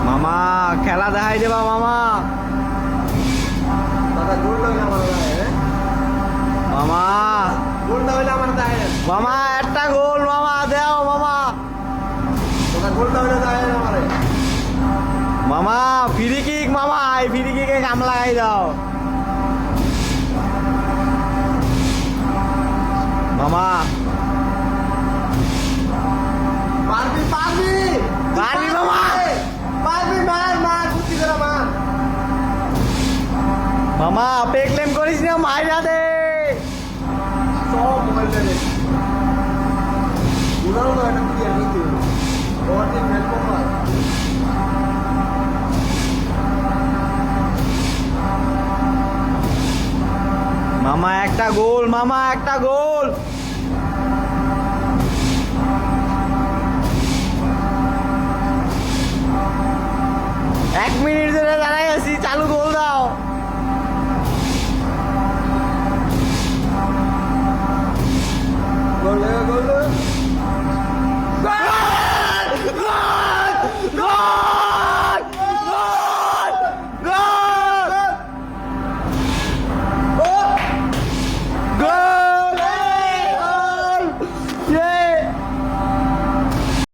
মামা খেলা দেখাই দেবা মামা। মামা মামা একটা গোল মামা দেও মামা। মামা ফ্রি কিক মামা, এই ফ্রি কিকে কাম লাগাই দাও মামা। পারবি পারবি পারবি মামা, পারবি, মার মার কুচি করে মার। মামা পেকলেম করিস না, মাইরা দে। সব মোবাইল দে উড়াও তো এটা কি আর নিতে ওর যে ফেল করবা। মামা একটা গোল, মামা একটা গোল। এক মিনিট ধরে দাঁড়াই